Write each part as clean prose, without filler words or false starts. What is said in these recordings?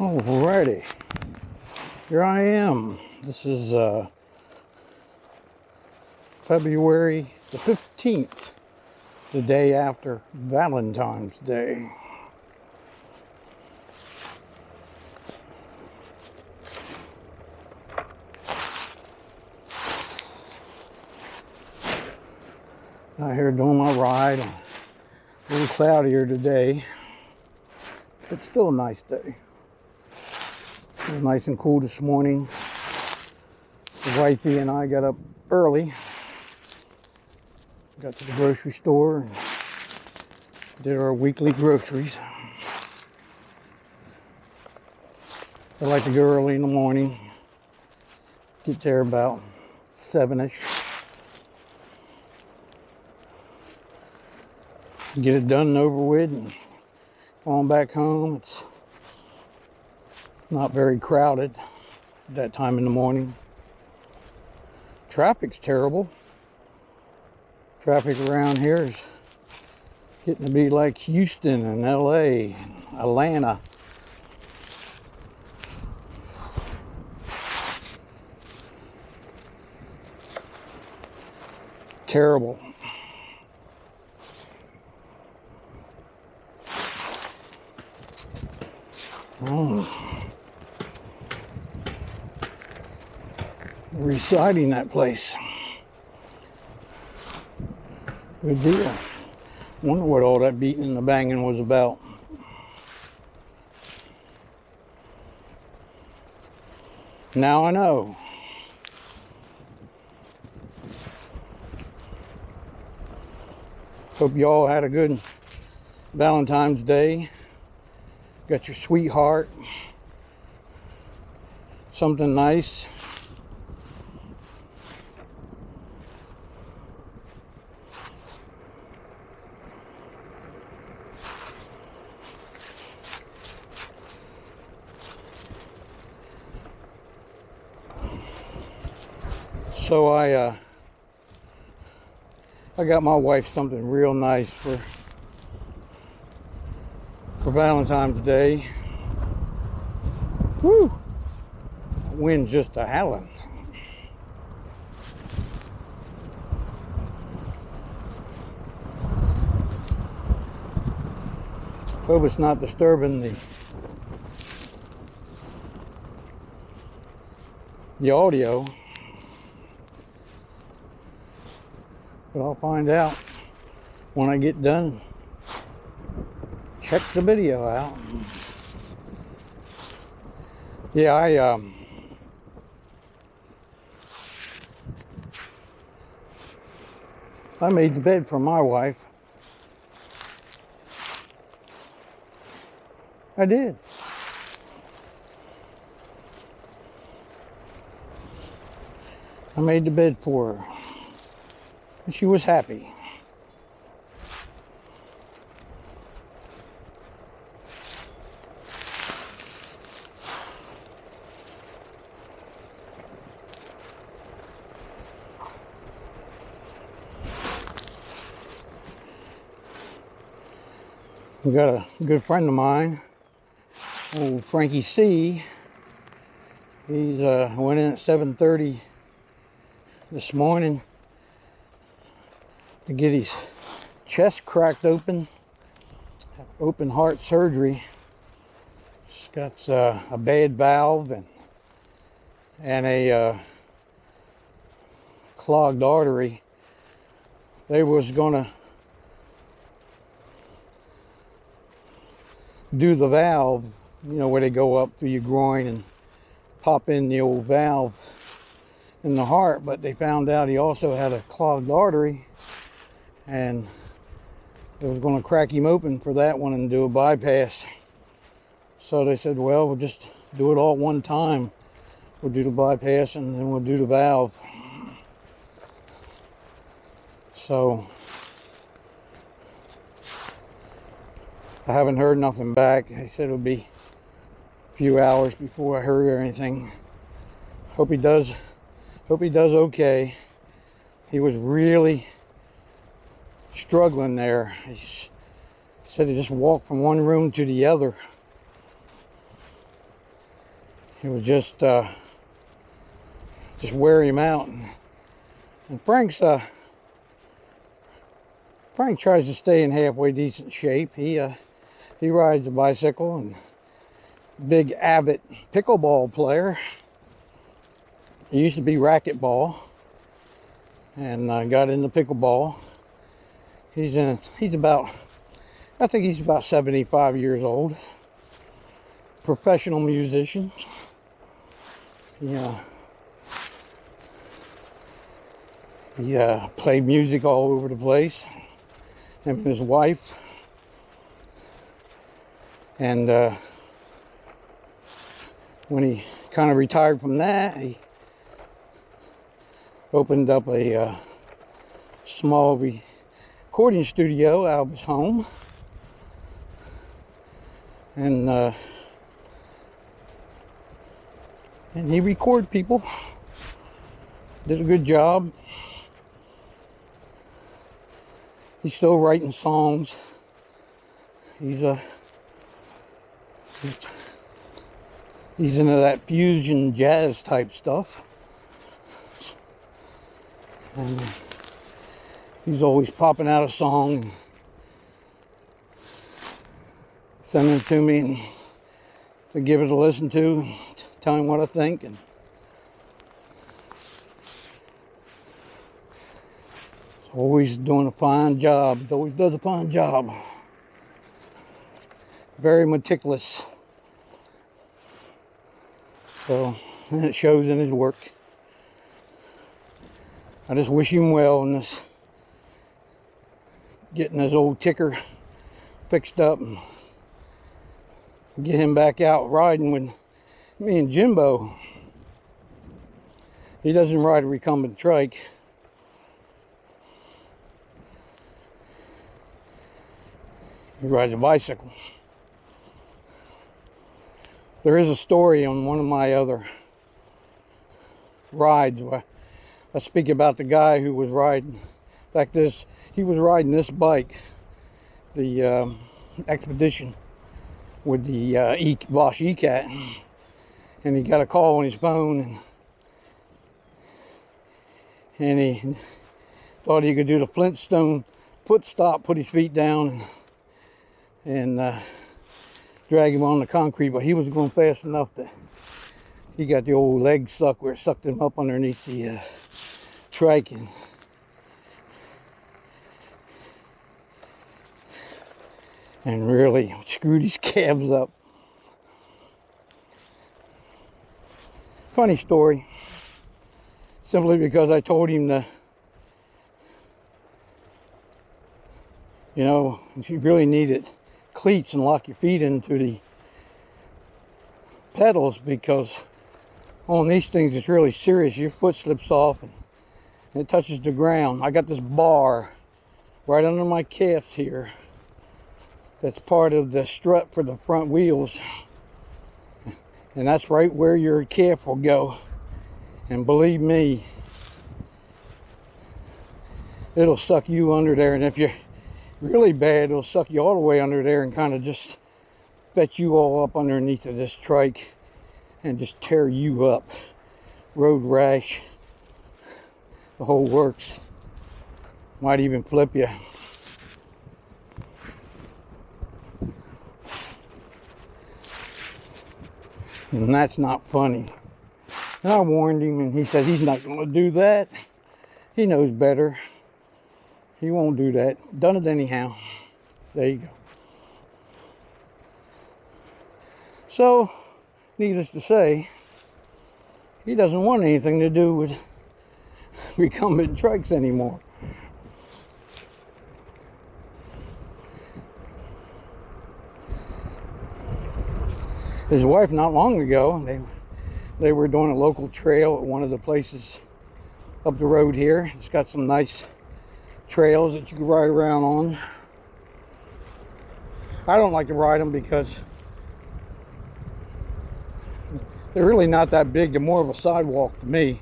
Alrighty, here I am. This is February the 15th, the day after Valentine's Day. Out here doing my ride. A little cloudier today, but still a nice day. It was nice and cool this morning. The wifey and I got up early, got to the grocery store and did our weekly groceries. I like to go early in the morning, get there about 7-ish. Get it done and over with and go on back home. It's not very crowded at that time in the morning. Traffic's terrible. Traffic around here is getting to be like Houston and LA and Atlanta. Terrible. Reciting that place. Good deal. Wonder what all that beating and the banging was about. Now I know. Hope y'all had a good Valentine's Day. Got your sweetheart something nice. So I got my wife something real nice for Valentine's Day. Woo! The wind's just a howling. Hope it's not disturbing the audio. But I'll find out when I get done. Check the video out. Yeah, I made the bed for my wife. I did. I made the bed for her. And she was happy. We got a good friend of mine, old Frankie C. He's went in at 7:30 this morning to get his chest cracked open heart surgery. He's got a bad valve and a clogged artery. They was gonna do the valve, you know, where they go up through your groin and pop in the old valve in the heart, but they found out he also had a clogged artery and they was going to crack him open for that one and do a bypass. So they said, well, we'll just do it all one time. We'll do the bypass and then we'll do the valve. So I haven't heard nothing back. They said it'll be a few hours before I hear anything. Hope he does okay. He was really struggling there. He said he just walked from one room to the other. It was just wear him out. And Frank tries to stay in halfway decent shape. He rides a bicycle, and big avid pickleball player. He used to be racquetball, and got into pickleball. I think he's about 75 years old. Professional musician. Yeah. He played music all over the place. Him and his wife. And when he kind of retired from that, he opened up a small recording studio out of his home. And he recorded people. Did a good job. He's still writing songs. He's into that fusion jazz type stuff. And he's always popping out a song and sending it to me and to give it a listen to and tell him what I think. And he's always doing a fine job. He always does a fine job. Very meticulous. So, and it shows in his work. I just wish him well in this, getting his old ticker fixed up and get him back out riding with me and Jimbo. He doesn't ride a recumbent trike. He rides a bicycle. There is a story on one of my other rides where I speak about the guy who was riding. In fact, he was riding this bike, the Expedition, with the Bosch E-Cat, and he got a call on his phone, and he thought he could do the Flintstone foot stop, put his feet down, and drag him on the concrete, but he was going fast enough that he got the old leg suck where it sucked him up underneath the trike, and really screwed his calves up. Funny story. Simply because I told him to, if you really needed cleats and lock your feet into the pedals, because on these things it's really serious. Your foot slips off and it touches the ground. I got this bar right under my calves here that's part of the strut for the front wheels, and that's right where your calf will go. And believe me, it'll suck you under there, and if you're really bad, it'll suck you all the way under there and kind of just fetch you all up underneath of this trike and just tear you up. Road rash, the whole works. Might even flip you. And that's not funny. And I warned him, and he said he's not going to do that. He knows better. He won't do that. Done it anyhow. There you go. So, needless to say, he doesn't want anything to do with recumbent trikes anymore. His wife, not long ago, they were doing a local trail at one of the places up the road here. It's got some nice trails that you can ride around on. I don't like to ride them because they're really not that big. They're more of a sidewalk to me.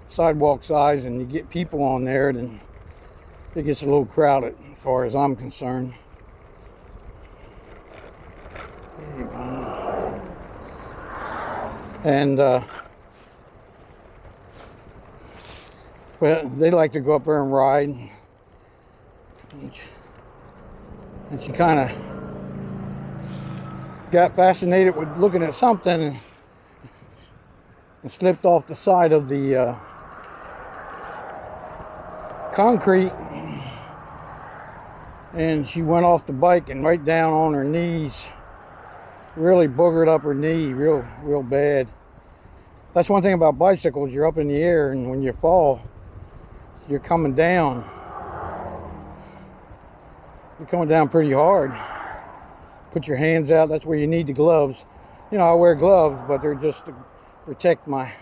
Sidewalk size, and you get people on there, then it gets a little crowded as far as I'm concerned. There you go. And well, they like to go up there and ride. And she kind of got fascinated with looking at something and slipped off the side of the concrete, and she went off the bike and right down on her knees, really boogered up her knee real bad. That's one thing about bicycles, you're up in the air, and when you fall, you're coming down pretty hard. Put your hands out. That's where you need the gloves. You know, I wear gloves, but they're just to protect my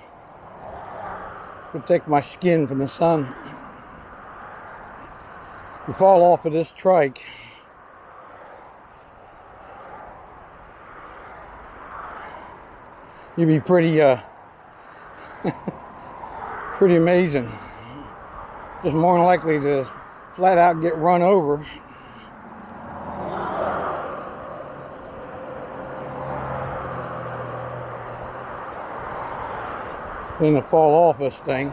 skin from the sun. You fall off of this trike, you'd be pretty pretty amazing. Just more than likely to flat out get run over. Then to fall off this thing.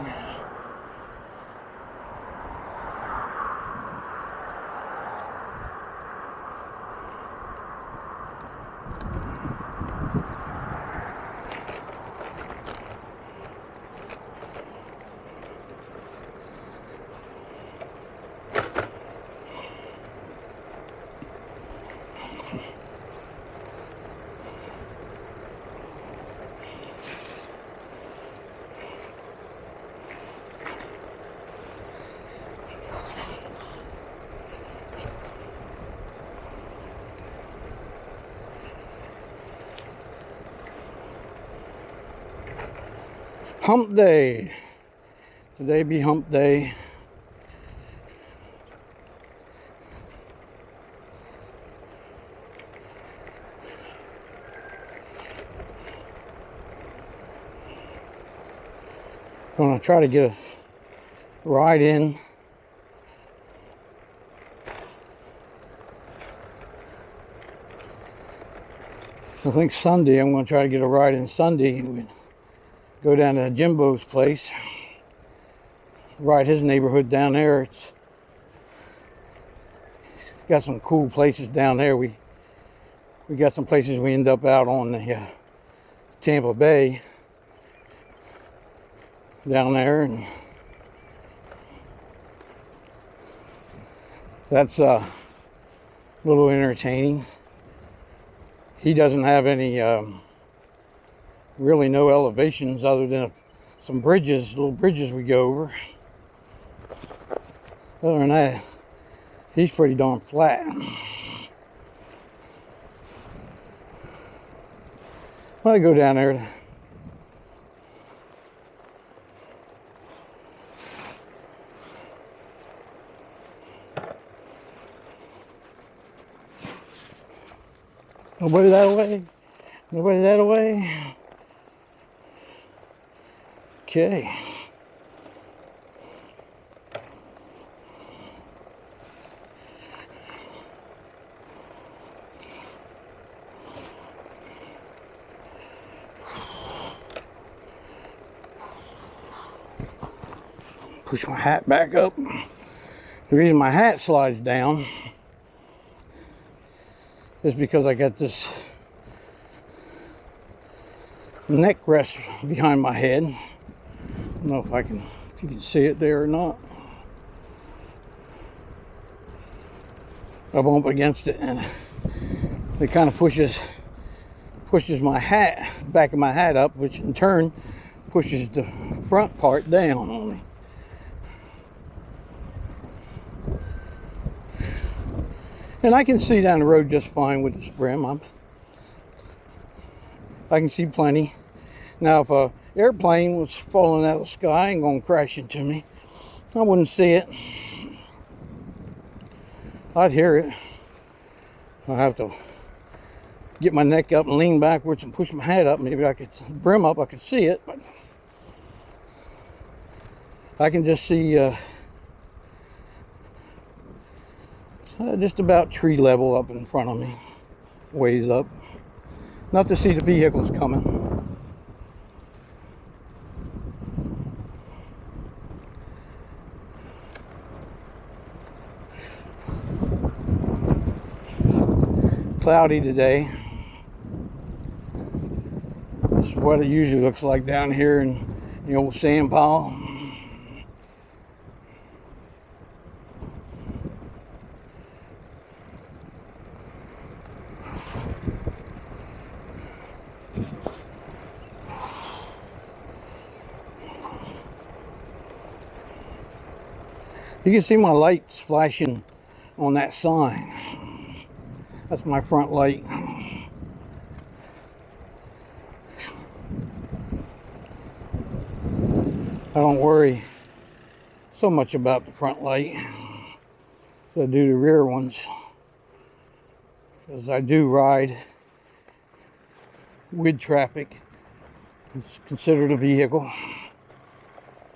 Hump day. Today be hump day. Gonna try to get a ride in. I think Sunday, I'm gonna try to get a ride in Sunday. Go down to Jimbo's place, ride his neighborhood down there. It's got some cool places down there. We got some places we end up out on the Tampa Bay down there, and that's a little entertaining. He doesn't have any really no elevations other than some bridges, little bridges we go over. Other than that, he's pretty darn flat. I go down there. Nobody that way? Nobody that way? Okay. Push my hat back up. The reason my hat slides down is because I got this neck rest behind my head. I don't know if you can see it there or not. I bump against it and it kind of pushes my hat, back of my hat up, which in turn pushes the front part down on me. And I can see down the road just fine with this brim. I can see plenty. Now, if a airplane was falling out of the sky and going to crash into me, I wouldn't see it. I'd hear it. I have to get my neck up and lean backwards and push my head up. Maybe I could brim up, I could see it, but I can just see just about tree level up in front of me, ways up. Not to see the vehicles coming. cloudy today. This is what it usually looks like down here in the old sand pile. You can see my lights flashing on that sign. That's my front light. I don't worry so much about the front light as I do the rear ones, because I do ride with traffic. It's considered a vehicle,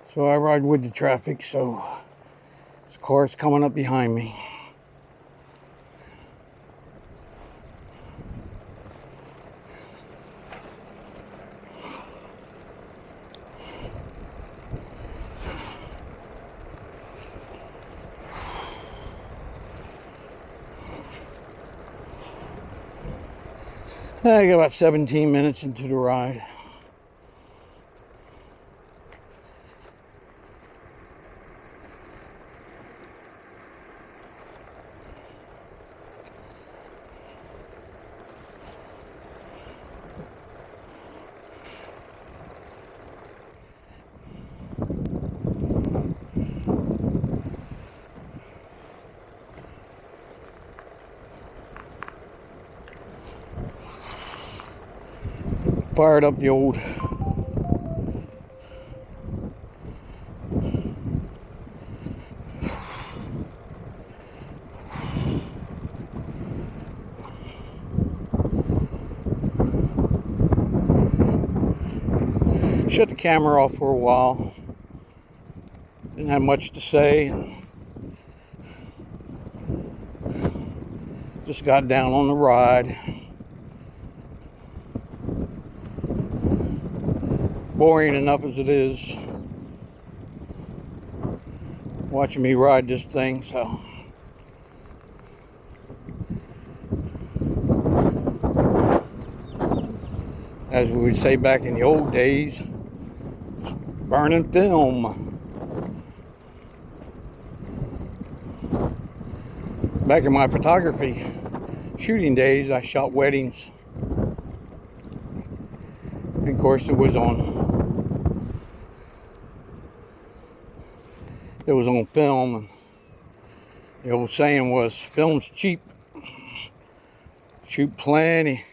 so I ride with the traffic. So this car's coming up behind me. I got about 17 minutes into the ride. Fired up the old shut the camera off for a while. Didn't have much to say. Just got down on the ride. Boring enough as it is watching me ride this thing, so as we would say back in the old days, burning film. Back in my photography shooting days, I shot weddings, and of course it was on film, and the old saying was, film's cheap, shoot plenty.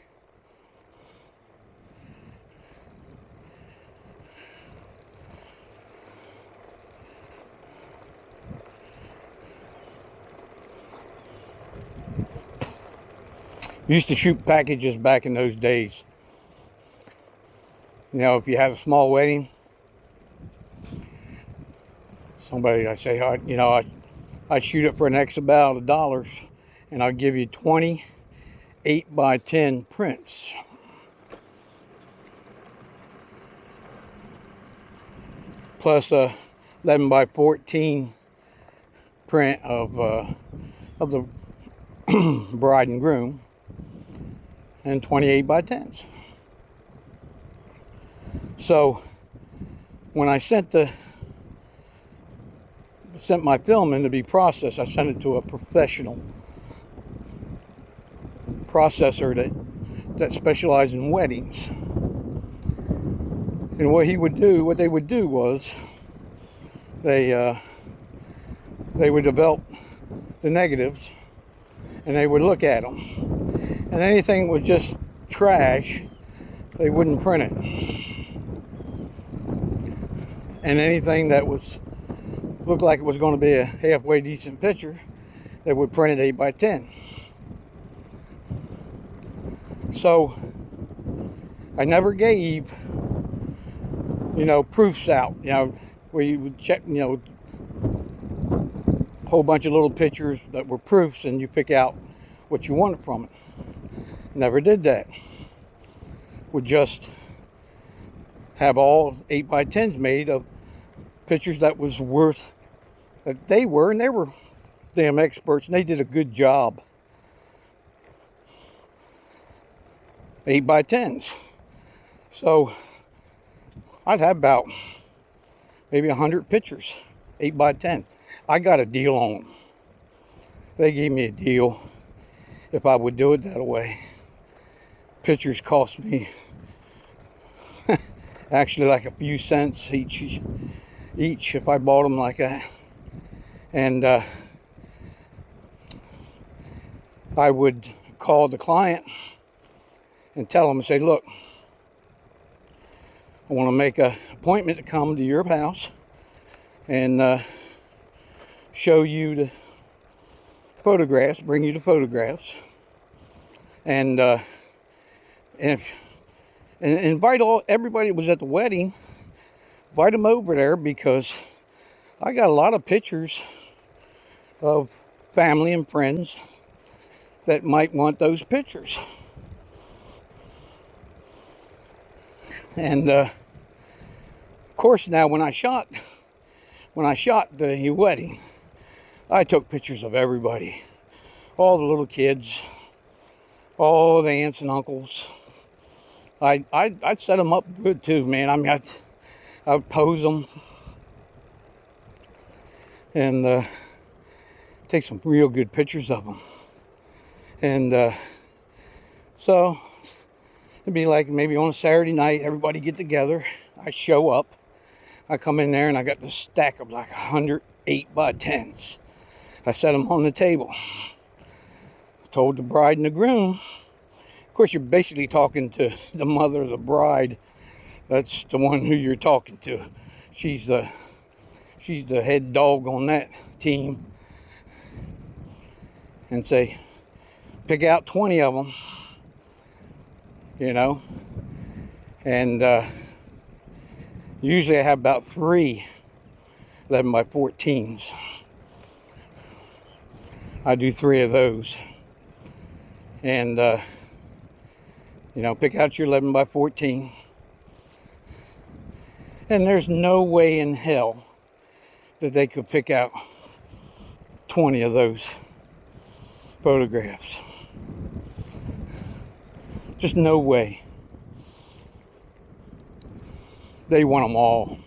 Used to shoot packages back in those days. You know, if you had a small wedding, somebody, I say, you know, I shoot it for an X amount of dollars, and I'll give you 20 8x10 prints. Plus a 11x14 print of the bride and groom, and 28 by 10s. So when I sent my film in to be processed, I sent it to a professional processor that specialized in weddings. And what they would do was they would develop the negatives, and they would look at them, and anything was just trash, they wouldn't print it, and anything that looked like it was going to be a halfway decent picture, they would print it 8x10. So I never gave, you know, proofs out, you know, where you would check, you know, a whole bunch of little pictures that were proofs, and you pick out what you wanted from it. Never did that. Would just have all 8x10s made of pictures that was worth, that they were, and they were damn experts, and they did a good job. 8x10s. So I'd have about maybe 100 pictures, 8x10. I got a deal on them. They gave me a deal if I would do it that way. Pictures cost me actually like a few cents each if I bought them like that. And I would call the client and tell them and say, look, I want to make an appointment to come to your house and show you the photographs, bring you the photographs, and invite everybody that was at the wedding, invite them over there, because I got a lot of pictures of family and friends that might want those pictures. And of course, now when I shot the wedding, I took pictures of everybody, all the little kids, all the aunts and uncles. I'd set them up good too, man. I mean, I'd pose them and take some real good pictures of them. And so it'd be like maybe on a Saturday night, everybody get together. I show up. I come in there and I got this stack of like 100 8x10s. I set them on the table. Told the bride and the groom. Of course, you're basically talking to the mother of the bride. That's the one who you're talking to. She's the head dog on that team. And say, pick out 20 of them, you know. And usually I have about 3 11x14s. I do 3 of those. And, you know, pick out your 11x14. And there's no way in hell that they could pick out 20 of those photographs. Just no way. They want them all.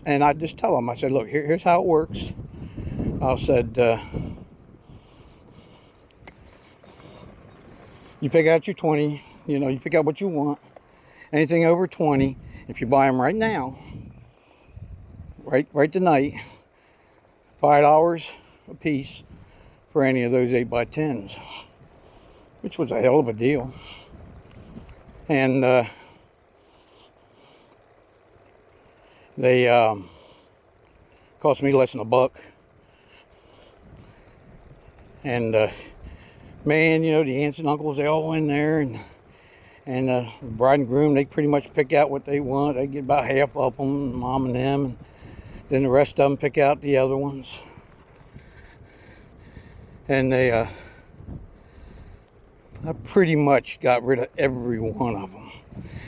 And I just tell them, I said, look, here's how it works. I said, you pick out your 20, you know, you pick out what you want. Anything over 20, if you buy them right now, right tonight, $5 a piece for any of those 8x10s, which was a hell of a deal. And they cost me less than $1. And man, you know, the aunts and uncles, they all in there, and the bride and groom, they pretty much pick out what they want. They get about half of them, mom and them, and then the rest of them pick out the other ones. And they, I pretty much got rid of every one of them.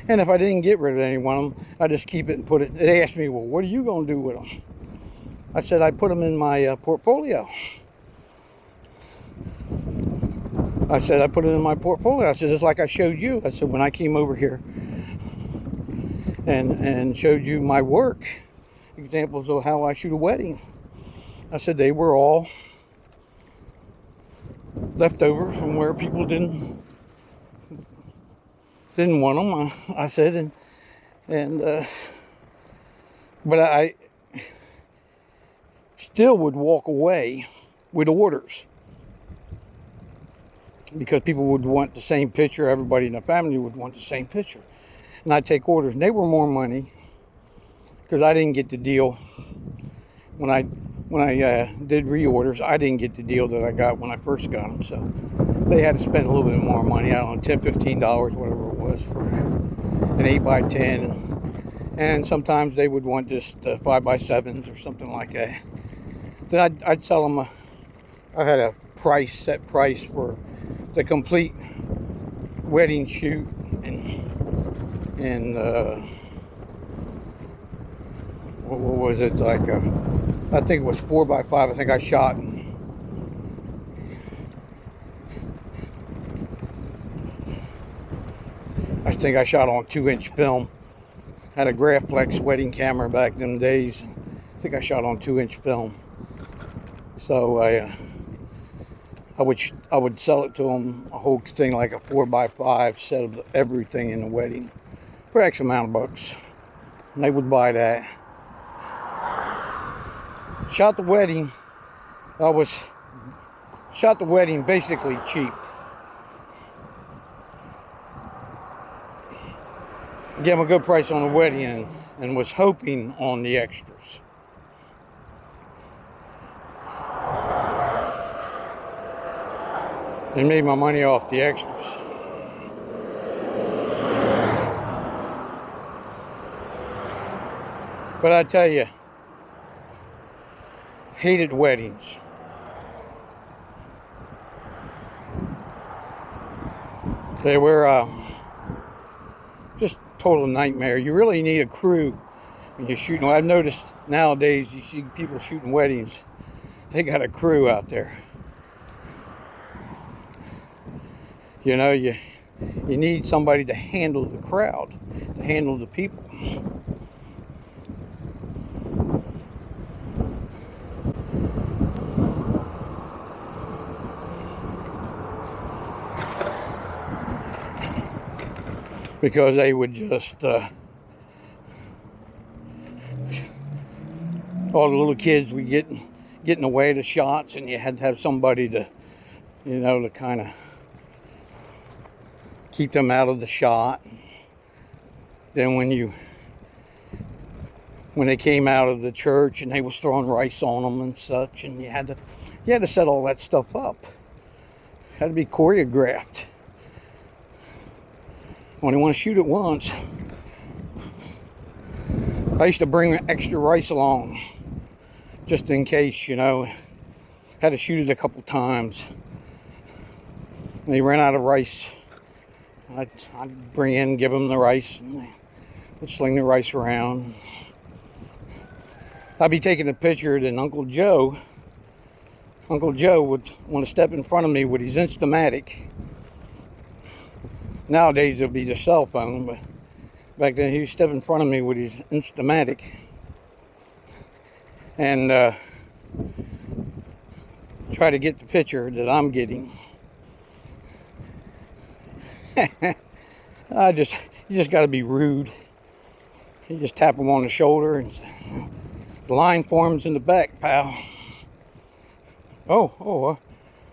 And if I didn't get rid of any one of them, I just keep it and put it. They asked me, well, what are you going to do with them? I said, I put them in my portfolio. I said, I put it in my portfolio. I said, just like I showed you. I said, when I came over here and showed you my work, examples of how I shoot a wedding, I said, they were all left over from where people didn't want them. I said, but I still would walk away with orders, because people would want the same picture. Everybody in the family would want the same picture. And I'd take orders. And they were more money, because I didn't get the deal. When I did reorders, I didn't get the deal that I got when I first got them. So they had to spend a little bit more money. I don't know, $10, $15, whatever it was, for an 8x10. And sometimes they would want just 5x7s or something like that. Then I'd sell them I had a set price for the complete wedding shoot, and what was it, like I think it was 4x5. I think I shot, I think I shot on 2-inch film. Had a Graflex wedding camera back in them days. I think I shot on 2-inch film. So I would sell it to them, a whole thing, like a 4x5 set of everything in the wedding for X amount of bucks. And they would buy that. Shot the wedding. Shot the wedding basically cheap. Gave them a good price on the wedding and was hoping on the extras. And made my money off the extras. But I tell you, hated weddings. They were just total nightmare. You really need a crew when you're shooting. I've noticed nowadays you see people shooting weddings, they got a crew out there. You know, you need somebody to handle the crowd, to handle the people. Because they would just, all the little kids would get in the way of the shots, and you had to have somebody to, you know, to kind of keep them out of the shot. Then when they came out of the church and they was throwing rice on them and such, and you had to set all that stuff up. It had to be choreographed. When you want to shoot it once, I used to bring extra rice along just in case, you know. Had to shoot it a couple times. When they ran out of rice, I'd bring in, give them the rice, and they would sling the rice around. I'd be taking a picture, then Uncle Joe would want to step in front of me with his Instamatic. Nowadays it'll be the cell phone, but back then he would step in front of me with his Instamatic and try to get the picture that I'm getting. You just got to be rude. You just tap him on the shoulder and say, "The line forms in the back, pal." Oh,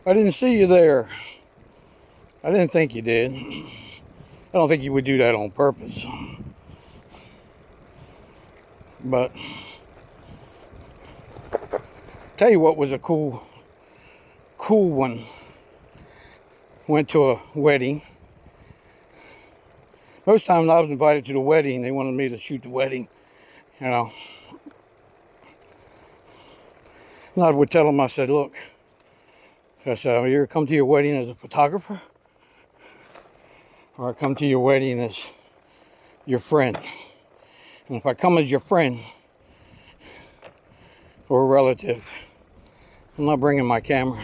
I didn't see you there. I didn't think you did. I don't think you would do that on purpose. But tell you what was a cool one. Went to a wedding. Most times I was invited to the wedding, they wanted me to shoot the wedding, you know. And I would tell them, I said, "Look," I said, "I'll either come to your wedding as a photographer, or I come to your wedding as your friend. And if I come as your friend or a relative, I'm not bringing my camera.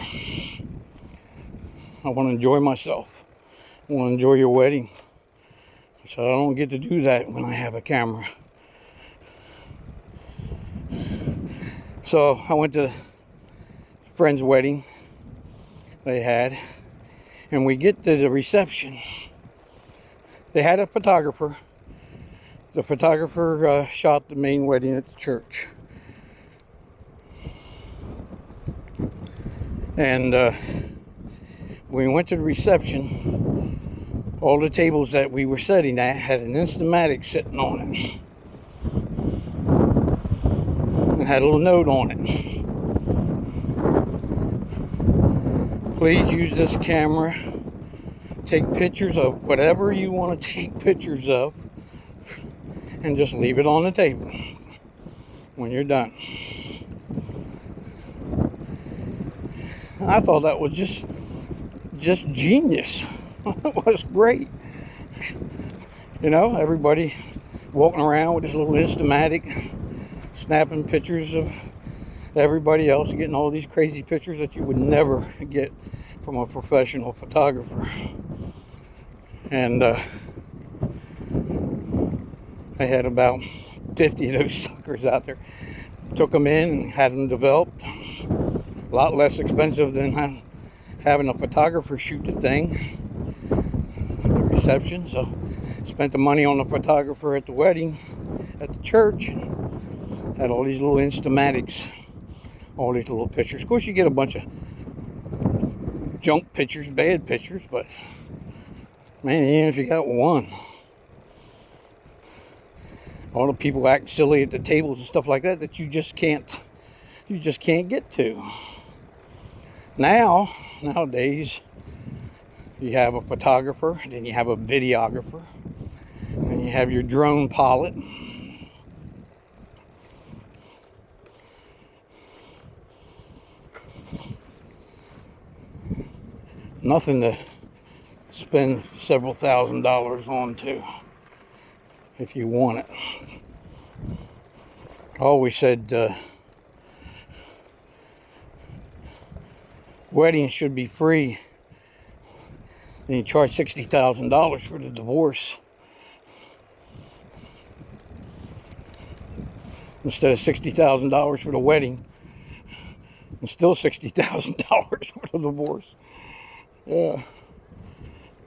I want to enjoy myself. I want to enjoy your wedding. So I don't get to do that when I have a camera." So I went to a friend's wedding they had, and we get to the reception. They had a photographer. The photographer shot the main wedding at the church. And when we went to the reception, all the tables that we were sitting at had an Instamatic sitting on it. And had a little note on it. "Please use this camera. Take pictures of whatever you want to take pictures of, and just leave it on the table when you're done." I thought that was just genius. It was great. You know, everybody walking around with this little Instamatic, snapping pictures of everybody else, getting all these crazy pictures that you would never get from a professional photographer. And They had about 50 of those suckers out there. Took them in and had them developed. A lot less expensive than having a photographer shoot the thing, the reception. So spent the money on the photographer at the wedding, at the church. Had all these little Instamatics, all these little pictures. Of course, you get a bunch of junk pictures, bad pictures, but man, even if you got one, all the people act silly at the tables and stuff like that that you just can't get to. Nowadays, you have a photographer, then you have a videographer, and you have your drone pilot. Nothing to spend several $1,000s on to if you want it. I always said weddings should be free, and you charge $60,000 for the divorce instead of $60,000 for the wedding, and still $60,000 for the divorce. Yeah,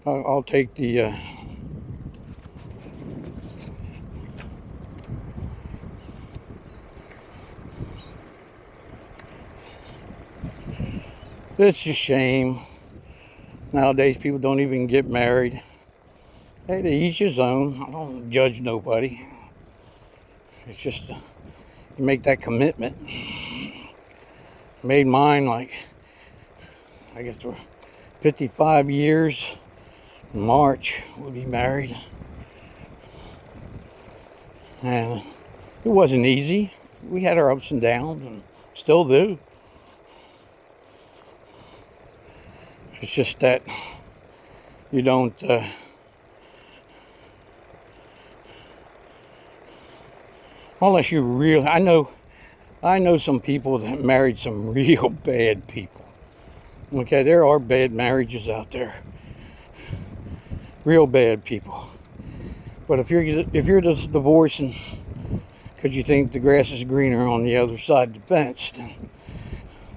I'll take the it's a shame. Nowadays, people don't even get married. Hey, to each his own. I don't judge nobody. It's just you make that commitment. Made mine like, I guess we're 55 years. In March, we'll be married. And it wasn't easy. We had our ups and downs, and still do. It's just that you don't unless you really, I know some people that married some real bad people. Okay, there are bad marriages out there. Real bad people. But if you're just divorcing because you think the grass is greener on the other side of the fence,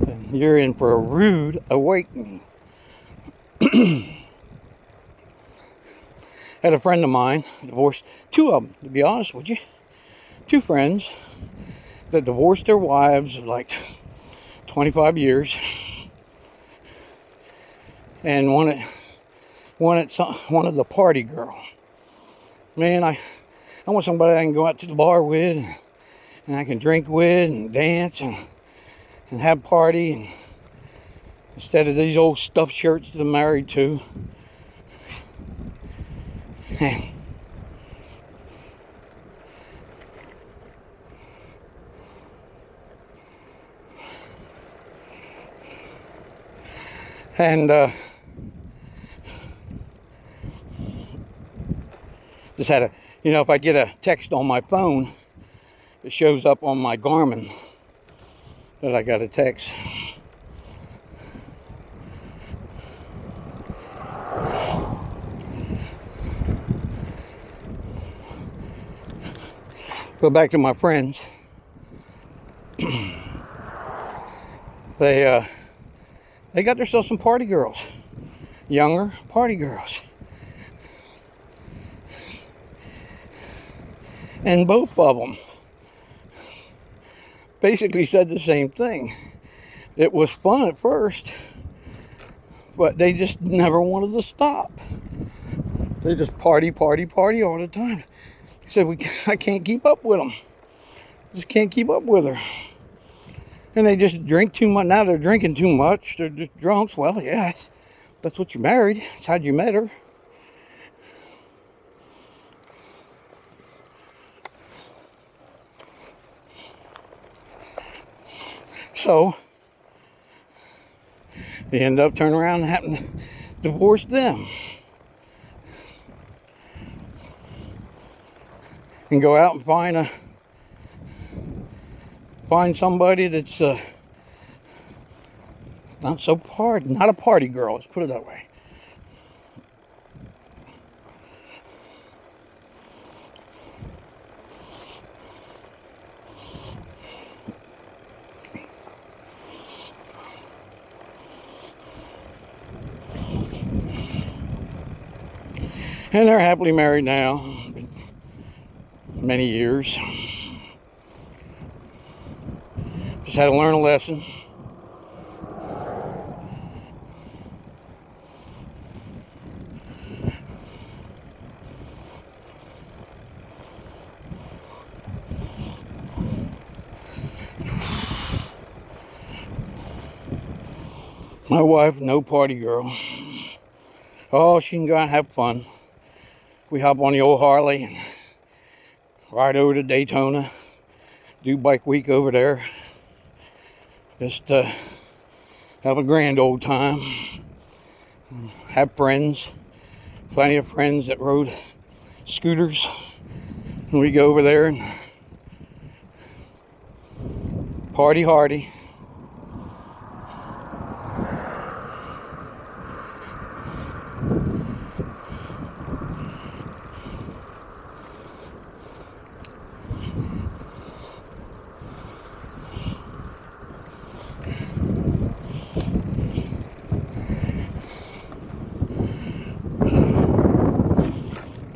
then you're in for a rude awakening. Had a friend of mine divorced, two of them, to be honest with you, two friends that divorced their wives of like 25 years and wanted the party girl. Man, I want somebody I can go out to the bar with and I can drink with and dance and have party, and instead of these old stuffed shirts that I'm married to. And just had if I get a text on my phone, it shows up on my Garmin that I got a text. Go back to my friends. They got themselves some party girls, younger party girls, and both of them basically said the same thing. It was fun at first, but they just never wanted to stop. They just party all the time. He said, I can't keep up with them. Just can't keep up with her. And they just drink too much. Now they're drinking too much. They're just drunks. Well, yeah, that's what you married. That's how you met her. So they end up turning around and having to divorce them. And go out and find somebody that's not a party girl, let's put it that way. And they're happily married now, many years. Just had to learn a lesson. My wife, no party girl. Oh, she can go out and have fun. We hop on the old Harley and ride over to Daytona. Do bike week over there. Just have a grand old time. Have friends. Plenty of friends that rode scooters. And we go over there and party hardy.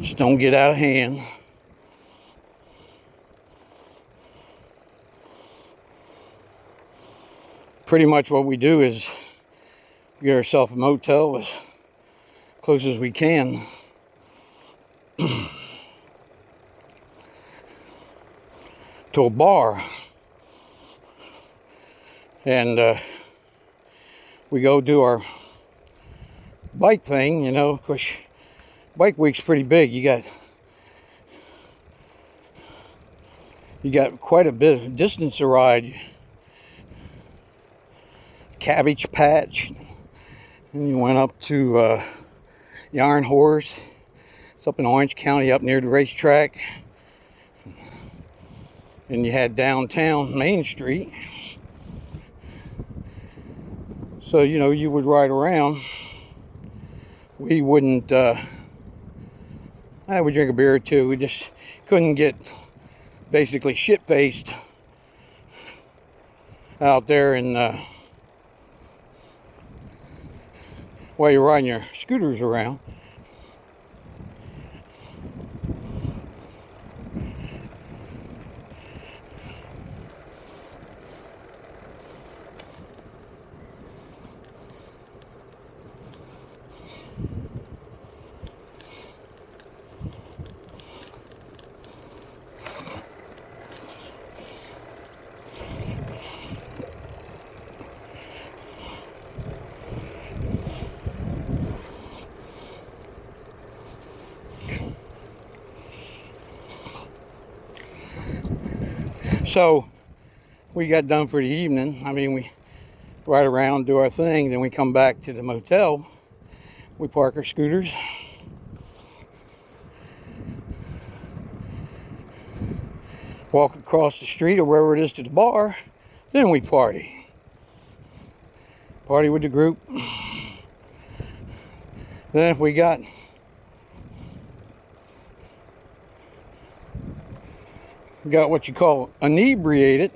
Just don't get out of hand. Pretty much what we do is get ourselves a motel as close as we can. To a bar. And we go do our bike thing, you know, of course. Bike week's pretty big. You got quite a bit of distance to ride. Cabbage Patch, and you went up to the Iron Horse. It's up in Orange County, up near the racetrack. And you had downtown Main Street. So, you know, you would ride around. We wouldn't. I would drink a beer or two. We just couldn't get basically shit-faced out there and while you're riding your scooters around. So we got done for the evening. I mean, we ride around, do our thing, then we come back to the motel. We park our scooters. Walk across the street or wherever it is to the bar. Then we party. Party with the group. Then if we got what you call inebriated,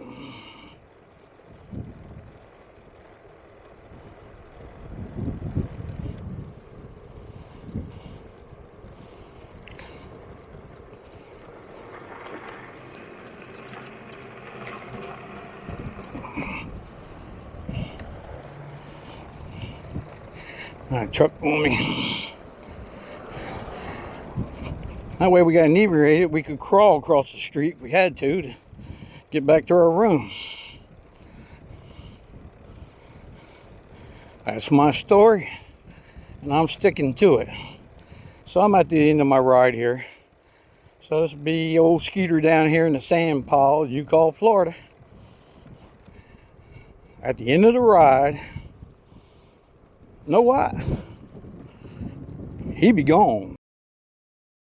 truck on me. That way we got inebriated, we could crawl across the street if we had to get back to our room. That's my story, and I'm sticking to it. So I'm at the end of my ride here. So this will be old Skeeter down here in the sand pile you call Florida. At the end of the ride, know what? He be gone.